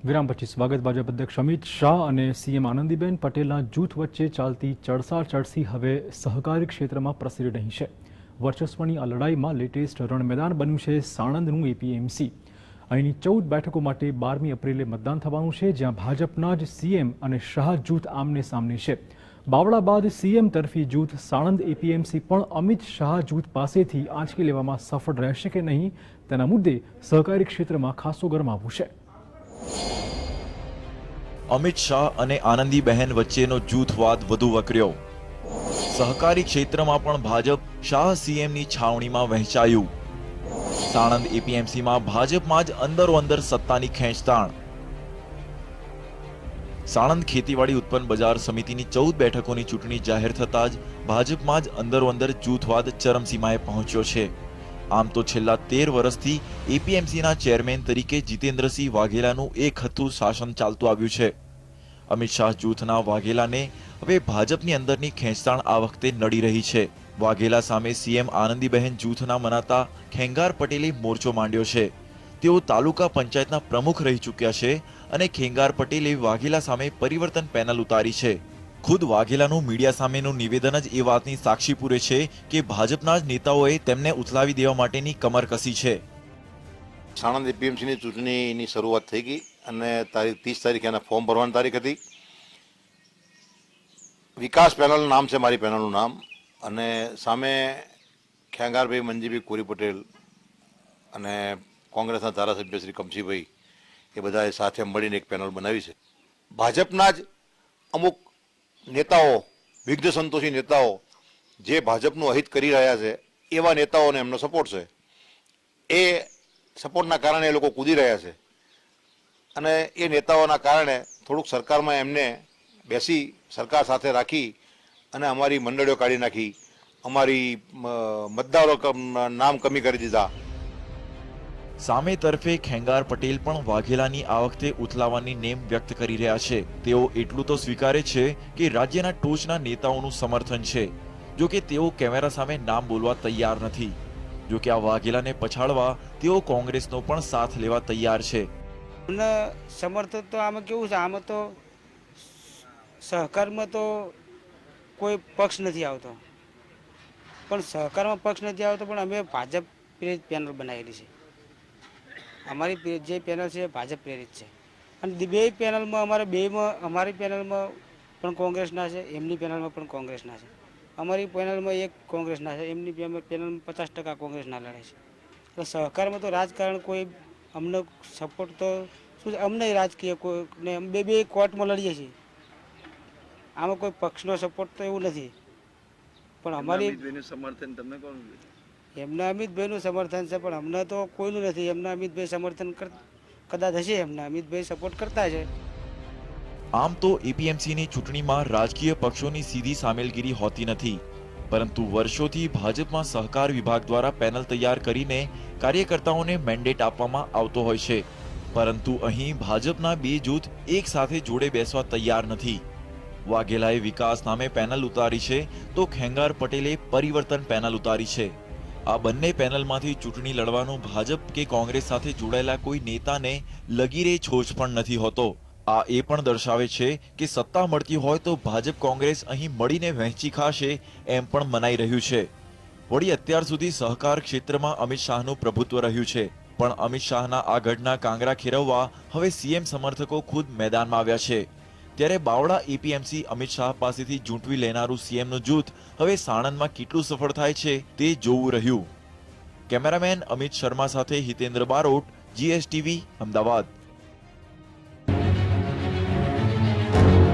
વિરામ પછી સ્વાગત. ભાજપ અધ્યક્ષ અમિત શાહ અને સીએમ આનંદીબેન પટેલના જૂથ વચ્ચે ચાલતી ચડસાચડસી હવે સહકારી ક્ષેત્રમાં પ્રસરી રહી છે. વર્ચસ્વની આ લડાઈમાં લેટેસ્ટ રણમેદાન બન્યું છે સાણંદનું એપીએમસી. અહીંની 14 બેઠકો માટે 12મી એપ્રિલે મતદાન થવાનું છે, જ્યાં ભાજપના જ સીએમ અને શાહ જૂથ આમને સામને છે. બાવળા બાદ સીએમ તરફી જૂથ સાણંદ એપીએમસી પણ અમિત શાહ જૂથ પાસેથી આંચકી લેવામાં સફળ રહેશે કે નહીં તેના મુદ્દે સહકારી ક્ષેત્રમાં ખાસો ગરમાવું છે. અમિત શાહ અને આનંદીબહેન વચ્ચેનો જૂથવાદ વધુ વકર્યો. સહકારી ક્ષેત્રમાં પણ ભાજપ શાહ સીએમની છાવણીમાં વહેંચાયું. સાણંદ એપીએમસીમાં ભાજપમાં જ અંદરોઅંદર સત્તાની ખેંચતાણ. સાણંદ ખેતીવાડી ઉત્પન્ન બજાર સમિતિની 14 બેઠકોની ચૂંટણી જાહેર થતાં જ ભાજપમાં જ અંદરોઅંદર જૂથવાદ ચરમસીમાએ પહોંચ્યો છે. આમ તો છેલ્લા 13 વર્ષથી એપીએમસીના ચેરમેન તરીકે જીતેન્દ્રસિંહ વાઘેલાનું એક હતું શાસન ચાલતું આવ્યું છે. અમિત શાહ જૂથના વાઘેલાને હવે ભાજપની અંદરની ખેંચતાણ આ વખતે નડી રહી છે. વાઘેલા સામે સીએમ આનંદીબહેન જૂથના મનાતા ખેંગાર પટેલે મોરચો માંડ્યો છે. તેઓ તાલુકા પંચાયતના પ્રમુખ રહી ચૂક્યા છે અને ખેંગાર પટેલે વાઘેલા સામે પરિવર્તન પેનલ ઉતારી છે. ખુદ વાઘેલાનું મીડિયા સામેનું નિવેદન જ એ વાતની સાક્ષી પૂરે છે કે ભાજપના જ નેતાઓએ તેમને ઉથલાવી દેવા માટેની કમર કસી છે. સાણંદ એપીએમસીની ચૂંટણીની શરૂઆત થઈ ગઈ અને તારીખ 30 તારીખે એના ફોર્મ ભરવાની તારીખ હતી. વિકાસ પેનલ નામ છે મારી પેનલનું નામ, અને સામે ખેંગારભાઈ મંજીભાઈ કોરી પટેલ અને કોંગ્રેસના ધારાસભ્ય શ્રી કમશીભાઈ એ બધાએ સાથે મળીને એક પેનલ બનાવી છે. ભાજપના જ અમુક નેતાઓ, વિઘ્ન સંતોષી નેતાઓ જે ભાજપનું અહિત કરી રહ્યા છે એવા નેતાઓને એમનો સપોર્ટ છે. એ સપોર્ટના કારણે એ લોકો કૂદી રહ્યા છે અને એ નેતાઓના કારણે થોડુંક સરકારમાં એમને બેસી સરકાર સાથે રાખી અને અમારી મંડળીઓ કાઢી નાખી, અમારી મતદારો નામ કમી કરી દીધા. સામે તરફે ખેંગાર પટેલ પણ વાઘેલાની આ વખતે ઉથલાવવાની નેમ વ્યક્ત કરી રહ્યા છે. તેઓ એટલું તો સ્વીકારે છે કે રાજ્યના ટોચના નેતાઓનું સમર્થન છે, જો કે તેઓ કેમેરા સામે નામ બોલવા તૈયાર નથી. જો કે આ વાઘેલાને પછાડવા તેઓ કોંગ્રેસનો પણ સાથ લેવા તૈયાર છે. સમર્થન તો આમાં કેવું છે, આમાં તો સહકારમાં તો કોઈ પક્ષ નથી આવતો, પણ સહકારમાં પક્ષ નથી આવતો પણ અમે ભાજપ પ્રેરિત પેનલ બનાવેલી છે. અમારી જે પેનલ છે ભાજપ પ્રેરિત છે અને બે પેનલમાં અમારી પેનલમાં પણ કોંગ્રેસના છે, એમની પેનલમાં પણ કોંગ્રેસના છે. અમારી પેનલમાં એક કોંગ્રેસના છે, એમની પેનલમાં 50% કોંગ્રેસના લડે છે. એટલે સહકારમાં તો રાજકારણ કોઈ અમને સપોર્ટ તો શું છે, અમને રાજકીય કોઈને બે કોર્ટમાં લડીએ છીએ. આમાં કોઈ પક્ષનો સપોર્ટ તો એવું નથી, પણ અમારી સમર્થન તમને કોણ? એમના અમિતભાઈનું સમર્થન છે, પણ અમને તો કોઈનું નથી. એમના અમિતભાઈ સમર્થન કદાચ હશે, એમના અમિતભાઈ સપોર્ટ કરતા છે. આમ તો એપીએમસીની ચૂંટણીમાં રાજકીય પક્ષોની સીધી સામેલગીરી હોતી નથી, પરંતુ વર્ષોથી ભાજપમાં સહકાર વિભાગ દ્વારા પેનલ તૈયાર કરીને કાર્યકર્તાઓને મેન્ડેટ આપવામાં આવતો હોય છે. પરંતુ અહીં ભાજપના બે જૂથ એક સાથે જોડે બેસવા તૈયાર નથી. વાઘેલાએ વિકાસ નામે પેનલ ઉતારી છે તો ખેંગાર પટેલે પરિવર્તન પેનલ ઉતારી છે. આ બંને પેનલમાંથી ચૂંટણી લડવાનું ભાજપ કે કોંગ્રેસ સાથે જોડાયેલા કોઈ નેતાને લગીરે છોછ પણ નથી હોતો. આ એ પણ દર્શાવે છે કે સત્તા મળતી હોય તો ભાજપ કોંગ્રેસ અહીં મળીને વહેંચી ખાશે એમ પણ મનાઈ રહ્યું છે. વળી અત્યાર સુધી સહકાર ક્ષેત્રમાં અમિત શાહનું પ્રભુત્વ રહ્યું છે, પણ અમિત શાહના આ ગઢના કાંગરા ખેરવવા હવે સીએમ સમર્થકો ખુદ મેદાનમાં આવ્યા છે. ત્યારે બાવળા એપીએમસી અમિત શાહ પાસેથી ઝૂંટવી લેનારું સીએમનું જૂથ હવે સાણંદમાં કેટલું સફળ થાય છે તે જોવું રહ્યું. કેમેરામેન અમિત શર્મા સાથે હિતેન્દ્ર બારોટ, GSTV, અમદાવાદ.